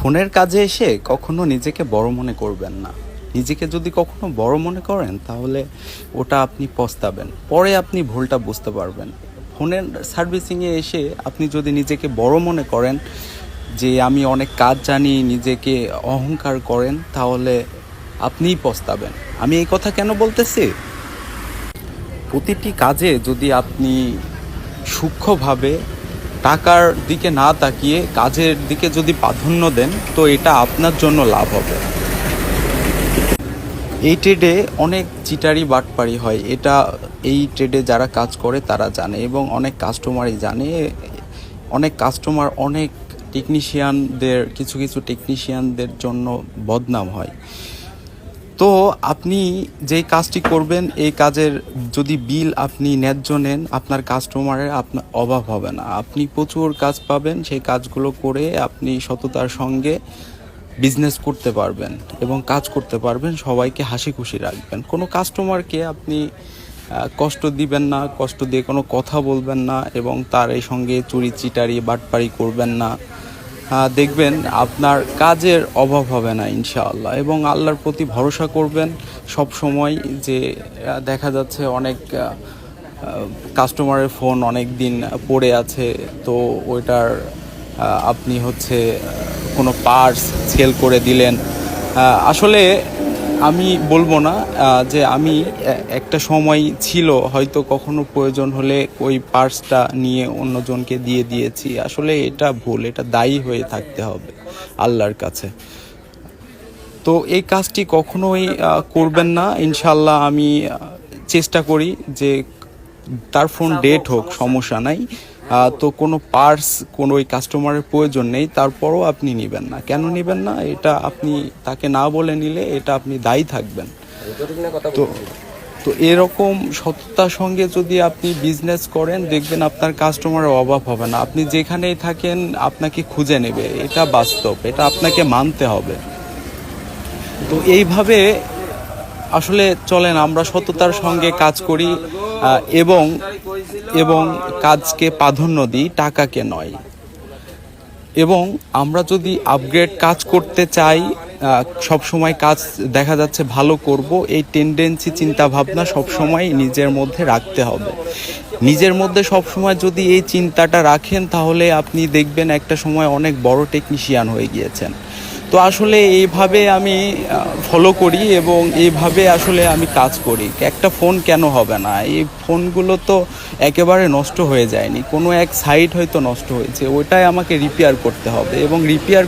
ফোনের কাজে এসে কখনো নিজেকে বড় মনে করবেন না। নিজেকে যদি কখনো বড় মনে করেন তাহলে ওটা আপনি পস্তাবেন, পরে আপনি ভুলটা বুঝতে পারবেন। ফোনের সার্ভিসিংয়ে এসে আপনি যদি নিজেকে বড় মনে করেন যে আমি অনেক কাজ জানি, নিজেকে অহংকার করেন, তাহলে আপনিই পস্তাবেন। আমি এই কথা কেন বলতেছি? প্রতিটি কাজে যদি আপনি সূক্ষ্মভাবে টাকার দিকে না তাকিয়ে কাজের দিকে যদি প্রাধান্য দেন, তো এটা আপনার জন্য লাভ হবে। এই ট্রেডে অনেক চিটারি বাটপারি হয়, এই ট্রেডে যারা কাজ করে তারা জানে, এবং অনেক কাস্টমারই জানে। অনেক কাস্টমার অনেক কিছু কিছু টেকনিশিয়ানদের জন্য বদনাম হয়। তো আপনি যেই কাজটি করবেন, এই কাজের যদি বিল আপনি ন্যায্য নেন, আপনার কাস্টমারের আপনার অভাব হবে না। আপনি প্রচুর কাজ পাবেন, সেই কাজগুলো করে আপনি সততার সঙ্গে বিজনেস করতে পারবেন এবং কাজ করতে পারবেন, সবাইকে হাসি খুশি রাখবেন। কোনো কাস্টমারকে আপনি কষ্ট দিবেন না, কষ্ট দিয়ে কোনো কথা বলবেন না, এবং তার এই সঙ্গে চুরি চিটারি বাটপারি করবেন না। দেখবেন আপনার কাজের অভাব হবে না ইনশাআল্লাহ। এবং আল্লাহর প্রতি ভরসা করবেন সব সময়। যে দেখা যাচ্ছে অনেক কাস্টমারের ফোন অনেক দিন পড়ে আছে, তো ওইটার আপনি কোনো পার্টস সেল করে দিলেন। আসলে আমি বলবো না যে আমি একটা সময় ছিল হয়তো কখনো প্রয়োজন হলে ওই পার্টসটা নিয়ে অন্যজনকে দিয়ে দিয়েছি। আসলে এটা ভুল, এটা দায়ী হয়ে থাকতে হবে আল্লাহর কাছে। তো এই কাজটি কখনোই করবেন না ইনশাল্লাহ। আমি চেষ্টা করি যে তার ফোন ডেট হোক, সমস্যা নাই, তো কোনো পার্টস কোনো ওই কাস্টমারের প্রয়োজন নেই, তারপরও আপনি নেবেন না। কেন নেবেন না? এটা আপনি তাকে না বলে নিলে এটা আপনি দায়ী থাকবেন। তো তো এরকম সততার সঙ্গে যদি আপনি বিজনেস করেন, দেখবেন আপনার কাস্টমারের অভাব হবে না। আপনি যেখানেই থাকেন আপনাকে খুঁজে নেবে, এটা বাস্তব, এটা আপনাকে মানতে হবে। তো এইভাবে আসলে চলেন, আমরা সততার সঙ্গে কাজ করি এবং এবং কাজকে প্রাধান্য দিই, টাকাকে নয়। এবং আমরা যদি আপগ্রেড কাজ করতে চাই, সব সময় কাজ দেখা যাচ্ছে ভালো করব, এই টেন্ডেন্সি চিন্তা ভাবনা সব সময় নিজের মধ্যে রাখতে হবে। নিজের মধ্যে সব সময় যদি এই চিন্তাটা রাখেন, তাহলে আপনি দেখবেন একটা সময় অনেক বড় টেকনিশিয়ান হয়ে গিয়েছেন। তো আসলে এইভাবে আমি ফলো করি এবং এইভাবে আসলে আমি কাজ করি। একটা ফোন কেন হবে না? এই ফোনগুলো তো একেবারে নষ্ট হয়ে যায়নি, কোনো এক সাইড হয়তো নষ্ট হয়েছে, ওটাই আমাকে রিপেয়ার করতে হবে এবং রিপেয়ার